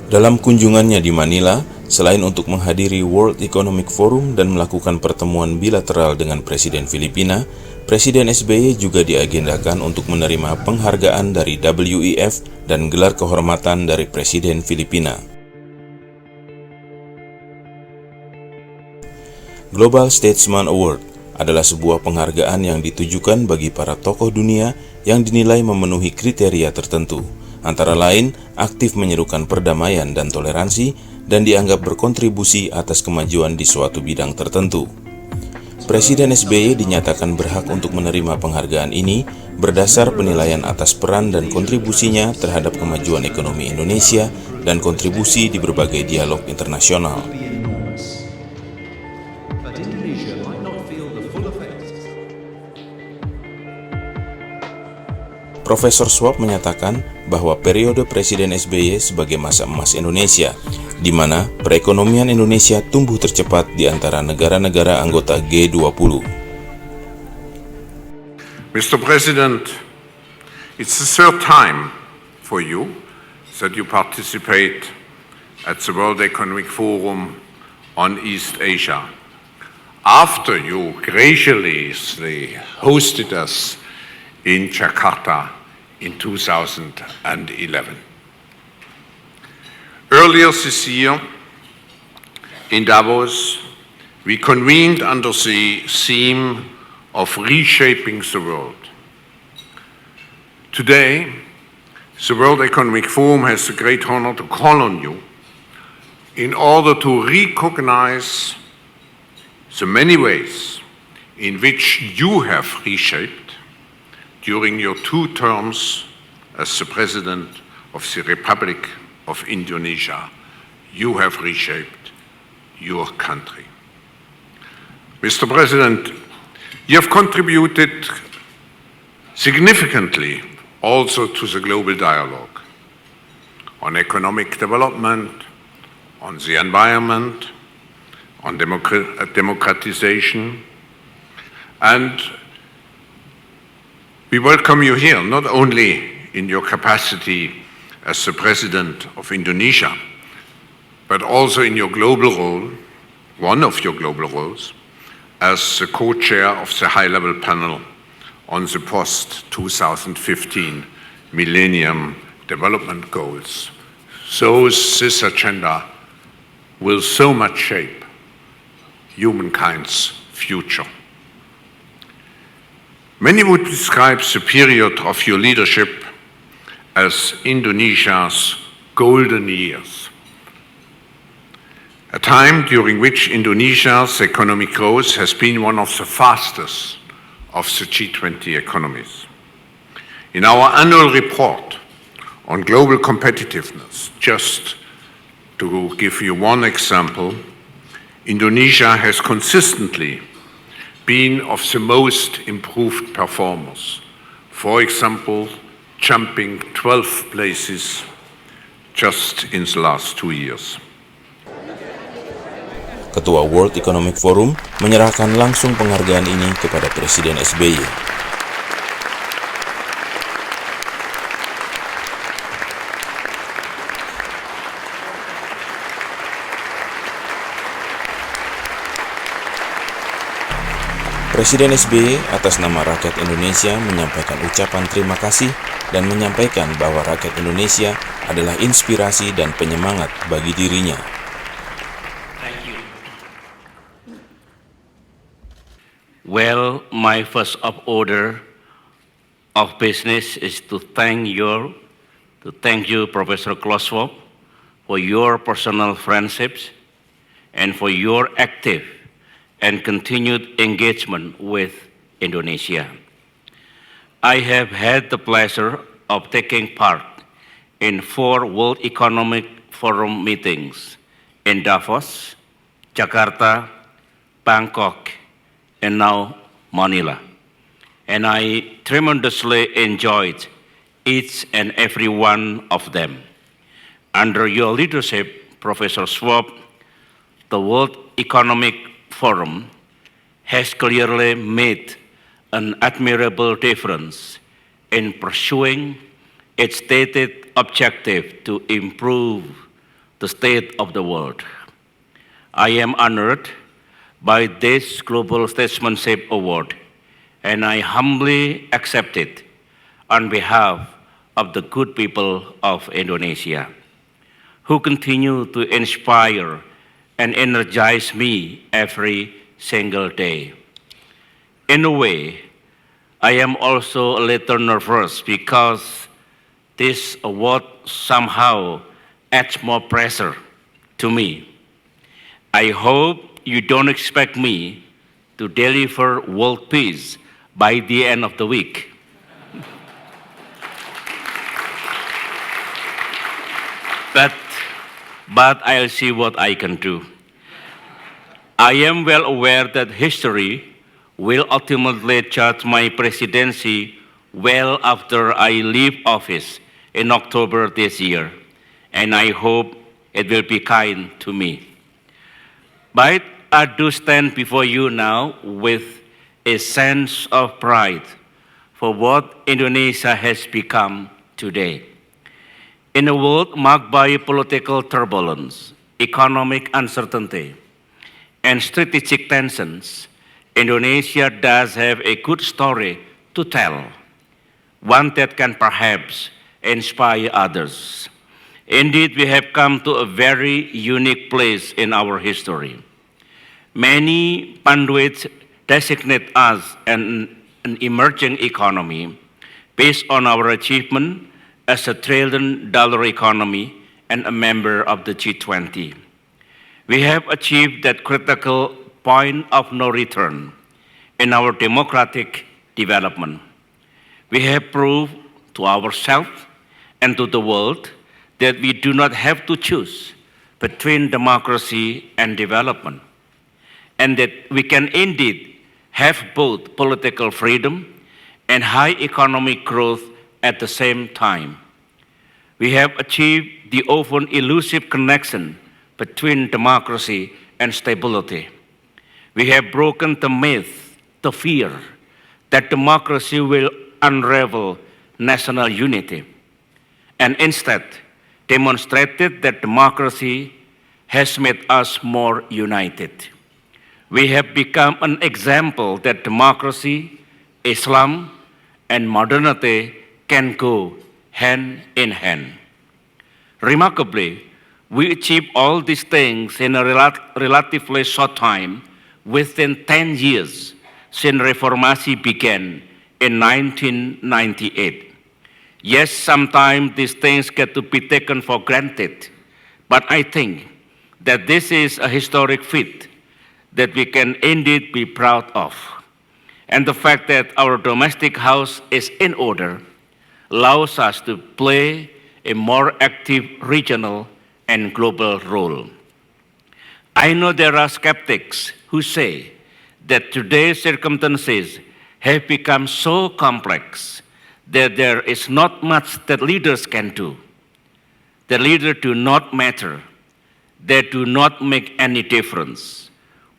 Dalam kunjungannya di Manila, selain untuk menghadiri World Economic Forum dan melakukan pertemuan bilateral dengan Presiden Filipina, Presiden SBY juga diagendakan untuk menerima penghargaan dari WEF dan gelar kehormatan dari Presiden Filipina. Global Statesmanship Award adalah sebuah penghargaan yang ditujukan bagi para tokoh dunia yang dinilai memenuhi kriteria tertentu, antara lain aktif menyerukan perdamaian dan toleransi dan dianggap berkontribusi atas kemajuan di suatu bidang tertentu. Presiden SBY dinyatakan berhak untuk menerima penghargaan ini berdasar penilaian atas peran dan kontribusinya terhadap kemajuan ekonomi Indonesia dan kontribusi di berbagai dialog internasional. Profesor Schwab menyatakan bahwa periode Presiden SBY sebagai masa emas Indonesia, di mana perekonomian Indonesia tumbuh tercepat di antara negara-negara anggota G20. Mr. President, it's the third time for you that you participate at the World Economic Forum on East Asia, after you graciously hosted us in Jakarta in 2011. Earlier this year, in Davos, we convened under the theme of reshaping the world. Today, the World Economic Forum has the great honor to call on you in order to recognize the many ways in which you have reshaped during your 2 terms as the President of the Republic of Indonesia. You have reshaped your country. Mr. President, you have contributed significantly also to the global dialogue on economic development, on the environment, on democratization, and we welcome you here, not only in your capacity as the President of Indonesia, but also in your global role, one of your global roles, as the co-chair of the high-level panel on the post-2015 Millennium Development Goals. So this agenda will so much shape humankind's future. Many would describe the period of your leadership as Indonesia's golden years, a time during which Indonesia's economic growth has been one of the fastest of the G20 economies. In our annual report on global competitiveness, just to give you one example, Indonesia has consistently been of the most improved performers. For example, jumping 12 places just in the last 2 years. Ketua World Economic Forum menyerahkan langsung penghargaan ini kepada Presiden SBY. Presiden SBY atas nama rakyat Indonesia menyampaikan ucapan terima kasih dan menyampaikan bahwa rakyat Indonesia adalah inspirasi dan penyemangat bagi dirinya. Thank you. Well, my first order of business is to thank you, Professor Klaus, for your personal friendships and for your active and continued engagement with Indonesia. I have had the pleasure of taking part in 4 World Economic Forum meetings in Davos, Jakarta, Bangkok, and now Manila. And I tremendously enjoyed each and every one of them. Under your leadership, Professor Schwab, the World Economic Forum has clearly made an admirable difference in pursuing its stated objective to improve the state of the world. I am honored by this Global Statesmanship Award, and I humbly accept it on behalf of the good people of Indonesia, who continue to inspire and energize me every single day. In a way, I am also a little nervous because this award somehow adds more pressure to me. I hope you don't expect me to deliver world peace by the end of the week. But I'll see what I can do. I am well aware that history will ultimately judge my presidency well after I leave office in October this year, and I hope it will be kind to me. But I do stand before you now with a sense of pride for what Indonesia has become today. In a world marked by political turbulence, economic uncertainty, and strategic tensions, Indonesia does have a good story to tell, one that can perhaps inspire others. Indeed, we have come to a very unique place in our history. Many pundits designate us an emerging economy based on our achievement as a $1 trillion economy and a member of the G20. We have achieved that critical point of no return in our democratic development. We have proved to ourselves and to the world that we do not have to choose between democracy and development, and that we can indeed have both political freedom and high economic growth at the same time. We have achieved the often elusive connection between democracy and stability. We have broken the myth, the fear, that democracy will unravel national unity, and instead demonstrated that democracy has made us more united. We have become an example that democracy, Islam, and modernity can go hand in hand. Remarkably, we achieved all these things in a relatively short time, within 10 years since Reformasi began in 1998. Yes, sometimes these things get to be taken for granted, but I think that this is a historic feat that we can indeed be proud of. And the fact that our domestic house is in order allows us to play a more active regional and global role. I know there are skeptics who say that today's circumstances have become so complex that there is not much that leaders can do. The leaders do not matter. They do not make any difference.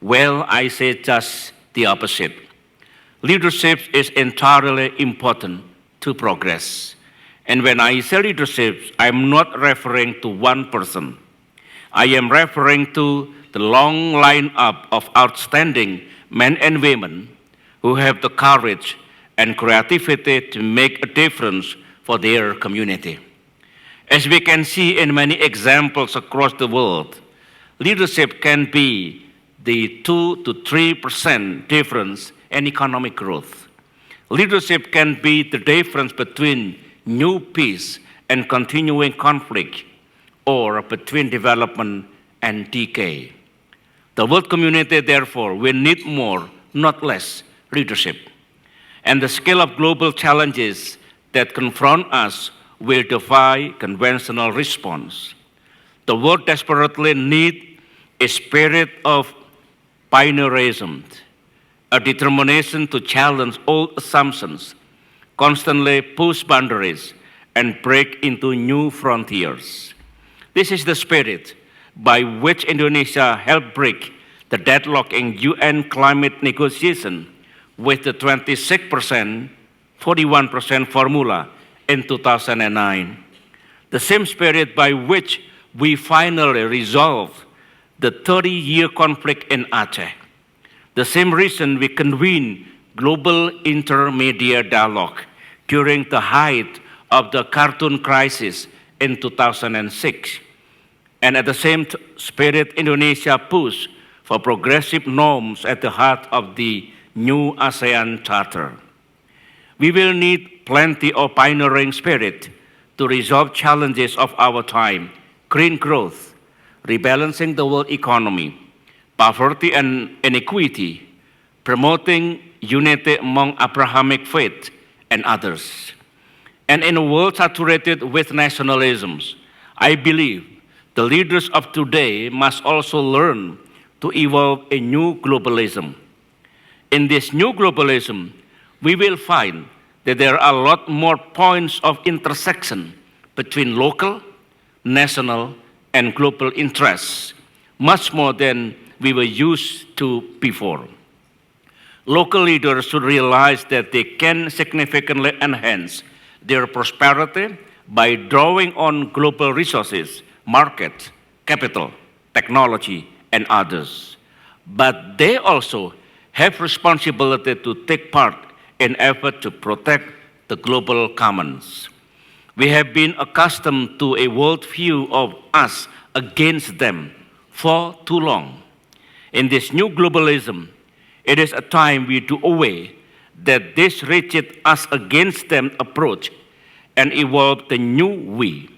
Well, I say just the opposite. Leadership is entirely important to progress. And when I say leadership, I'm not referring to one person. I am referring to the long lineup of outstanding men and women who have the courage and creativity to make a difference for their community. As we can see in many examples across the world, leadership can be the 2 to 3% difference in economic growth. Leadership can be the difference between new peace and continuing conflict, or between development and decay. The world community, therefore, will need more, not less, leadership. And the scale of global challenges that confront us will defy conventional response. The world desperately needs a spirit of pioneerism, a determination to challenge old assumptions, constantly push boundaries, and break into new frontiers. This is the spirit by which Indonesia helped break the deadlock in UN climate negotiation with the 26%, 41% formula in 2009. The same spirit by which we finally resolved the 30-year conflict in Aceh. The same reason we convened global intermediate dialogue during the height of the cartoon crisis in 2006. And at the same spirit, Indonesia pushed for progressive norms at the heart of the new ASEAN Charter. We will need plenty of pioneering spirit to resolve challenges of our time: green growth, rebalancing the world economy, poverty and inequity, promoting unity among Abrahamic faith, and others. And in a world saturated with nationalisms, I believe the leaders of today must also learn to evolve a new globalism. In this new globalism, we will find that there are a lot more points of intersection between local, national, and global interests, much more than we were used to before. Local leaders should realize that they can significantly enhance their prosperity by drawing on global resources, markets, capital, technology, and others. But they also have responsibility to take part in effort to protect the global commons. We have been accustomed to a worldview of us against them for too long. In this new globalism, it is a time we do away that this rigid us against them approach and evolve the new we.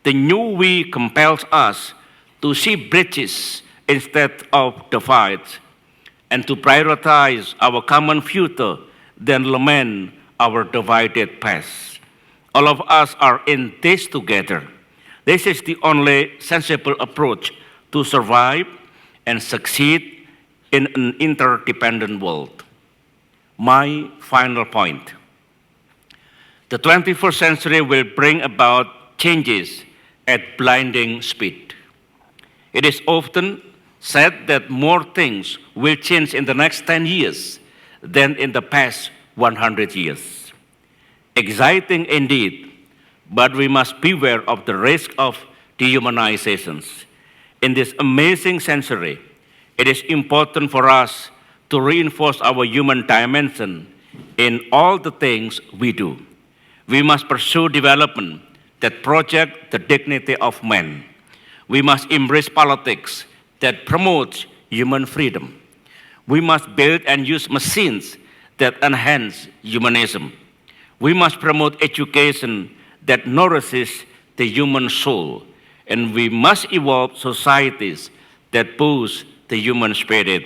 The new we compels us to see bridges instead of divides, and to prioritize our common future than lament our divided past. All of us are in this together. This is the only sensible approach to survive and succeed in an interdependent world. My final point. The 21st century will bring about changes at blinding speed. It is often said that more things will change in the next 10 years than in the past 100 years. Exciting indeed, but we must beware of the risk of dehumanizations. In this amazing century, it is important for us to reinforce our human dimension in all the things we do. We must pursue development that project the dignity of man. We must embrace politics that promotes human freedom. We must build and use machines that enhance humanism. We must promote education that nourishes the human soul. And we must evolve societies that boost the human spirit.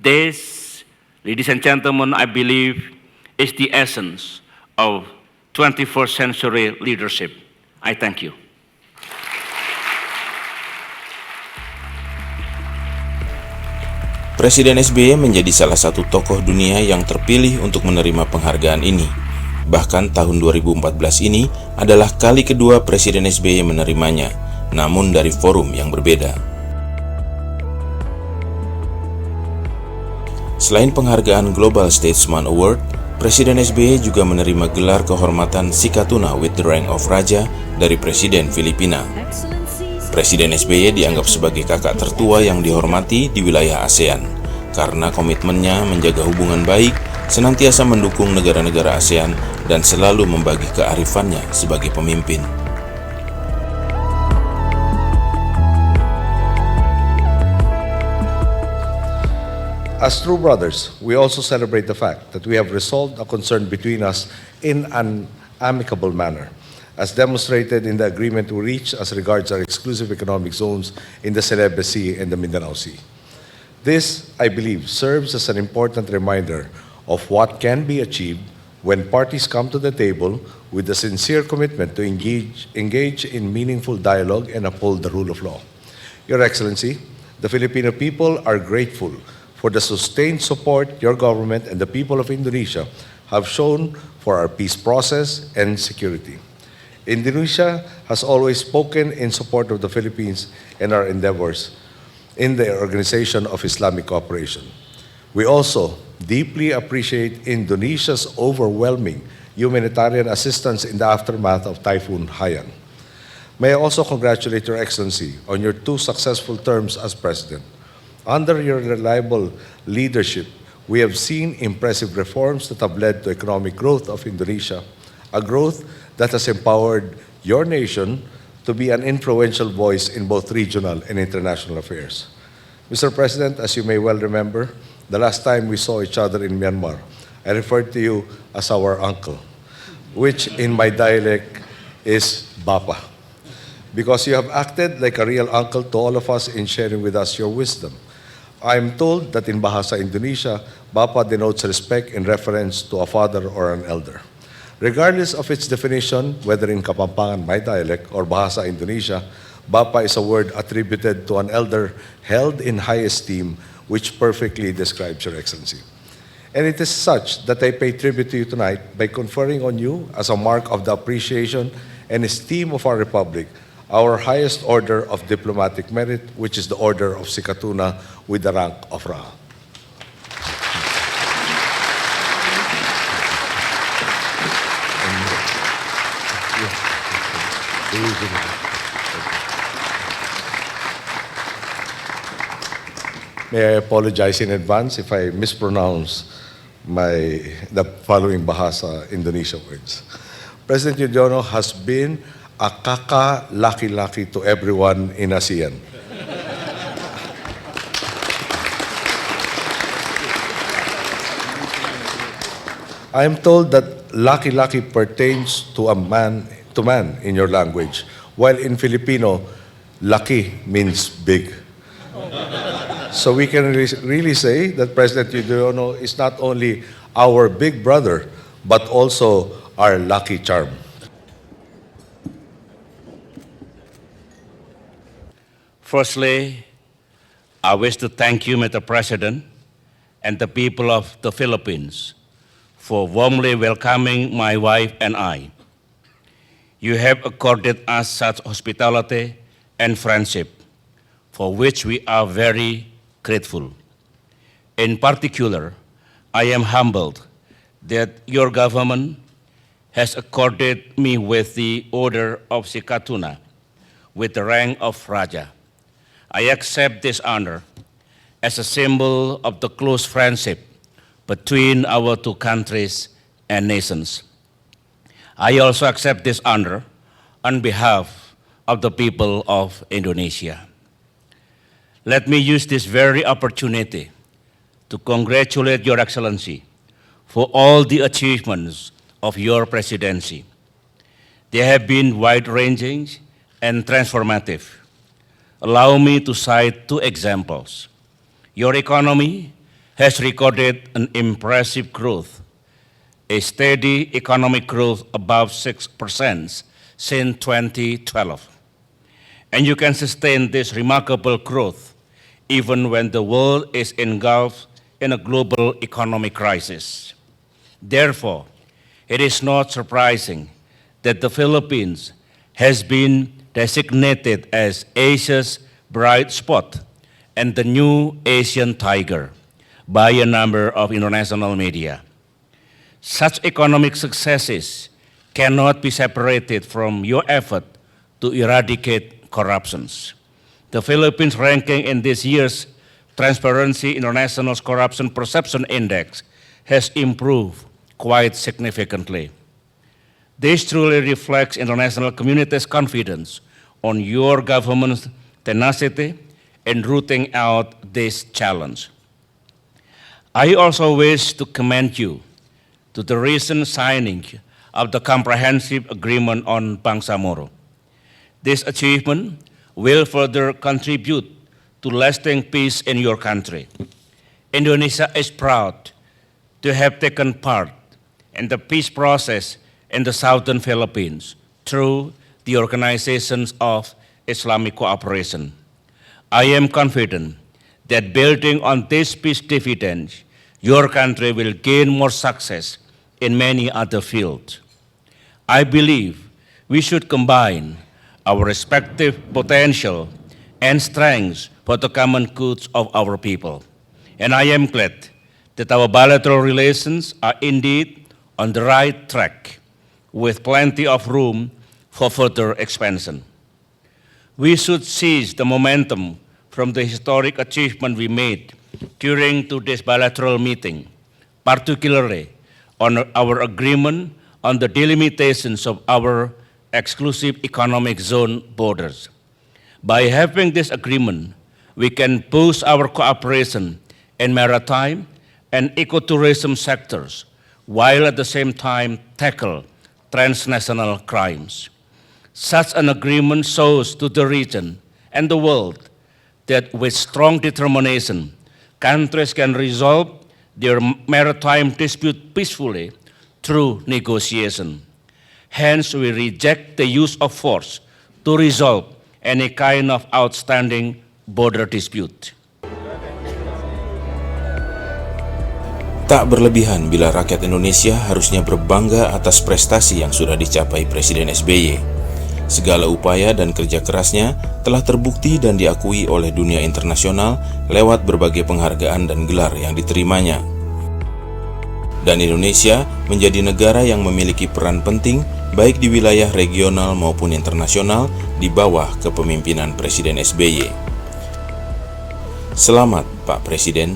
This, ladies and gentlemen, I believe is the essence of 21st century leadership. I thank you. Presiden SBY menjadi salah satu tokoh dunia yang terpilih untuk menerima penghargaan ini. Bahkan tahun 2014 ini adalah kali kedua Presiden SBY menerimanya, namun dari forum yang berbeda. Selain penghargaan Global Statesmanship Award, Presiden SBY juga menerima gelar kehormatan Sikatuna with the rank of Raja dari Presiden Filipina. Presiden SBY dianggap sebagai kakak tertua yang dihormati di wilayah ASEAN karena komitmennya menjaga hubungan baik, senantiasa mendukung negara-negara ASEAN, dan selalu membagi kearifannya sebagai pemimpin. As true brothers, we also celebrate the fact that we have resolved a concern between us in an amicable manner, as demonstrated in the agreement we reached as regards our exclusive economic zones in the Celebes Sea and the Mindanao Sea. This, I believe, serves as an important reminder of what can be achieved when parties come to the table with a sincere commitment to engage in meaningful dialogue and uphold the rule of law. Your Excellency, the Filipino people are grateful for the sustained support your government and the people of Indonesia have shown for our peace process and security. Indonesia has always spoken in support of the Philippines and our endeavors in the Organization of Islamic Cooperation. We also deeply appreciate Indonesia's overwhelming humanitarian assistance in the aftermath of Typhoon Haiyan. May I also congratulate Your Excellency on your 2 successful terms as President. Under your reliable leadership, we have seen impressive reforms that have led to economic growth of Indonesia, a growth that has empowered your nation to be an influential voice in both regional and international affairs. Mr. President, as you may well remember, the last time we saw each other in Myanmar, I referred to you as our uncle, which in my dialect is Bapa, because you have acted like a real uncle to all of us in sharing with us your wisdom. I am told that in Bahasa Indonesia, Bapa denotes respect in reference to a father or an elder. Regardless of its definition, whether in Kapampangan, my dialect, or Bahasa Indonesia, Bapa is a word attributed to an elder held in high esteem, which perfectly describes Your Excellency. And it is such that I pay tribute to you tonight by conferring on you, as a mark of the appreciation and esteem of our Republic, our highest order of diplomatic merit, which is the Order of Sikatuna with the rank of Ra. May I apologize in advance if I mispronounce the following Bahasa Indonesia words. President Yudhoyono has been a kaka-laki-laki to everyone in ASEAN. I am told that laki-laki pertains to man in your language, while in Filipino, laki means big. So we can really say that President Yudhoyono is not only our big brother, but also our lucky charm. Firstly, I wish to thank you, Mr. President, and the people of the Philippines for warmly welcoming my wife and I. You have accorded us such hospitality and friendship, for which we are very grateful. In particular, I am humbled that your government has accorded me with the Order of Sikatuna, with the rank of Raja. I accept this honor as a symbol of the close friendship between our 2 countries and nations. I also accept this honor on behalf of the people of Indonesia. Let me use this very opportunity to congratulate Your Excellency for all the achievements of your presidency. They have been wide-ranging and transformative. Allow me to cite 2 examples. Your economy has recorded an impressive growth, a steady economic growth above 6% since 2012. And you can sustain this remarkable growth even when the world is engulfed in a global economic crisis. Therefore, it is not surprising that the Philippines has been designated as Asia's bright spot and the new Asian tiger by a number of international media. Such economic successes cannot be separated from your effort to eradicate corruptions. The Philippines' ranking in this year's Transparency International's Corruption Perception Index has improved quite significantly. This truly reflects international community's confidence on your government's tenacity in rooting out this challenge. I also wish to commend you to the recent signing of the Comprehensive Agreement on Bangsamoro. This achievement will further contribute to lasting peace in your country. Indonesia is proud to have taken part in the peace process in the southern Philippines through the Organizations of Islamic Cooperation. I am confident that building on this peace dividend, your country will gain more success in many other fields. I believe we should combine our respective potential and strengths for the common goods of our people. And I am glad that our bilateral relations are indeed on the right track, with plenty of room for further expansion. We should seize the momentum from the historic achievement we made during today's bilateral meeting, particularly on our agreement on the delimitations of our exclusive economic zone borders. By having this agreement, we can boost our cooperation in maritime and ecotourism sectors, while at the same time tackle transnational crimes. Such an agreement shows to the region and the world that with strong determination, countries can resolve their maritime dispute peacefully through negotiation. Hence, we reject the use of force to resolve any kind of outstanding border dispute. Tak berlebihan bila rakyat Indonesia harusnya berbangga atas prestasi yang sudah dicapai Presiden SBY. Segala upaya dan kerja kerasnya telah terbukti dan diakui oleh dunia internasional lewat berbagai penghargaan dan gelar yang diterimanya. Dan Indonesia menjadi negara yang memiliki peran penting baik di wilayah regional maupun internasional di bawah kepemimpinan Presiden SBY. Selamat Pak Presiden.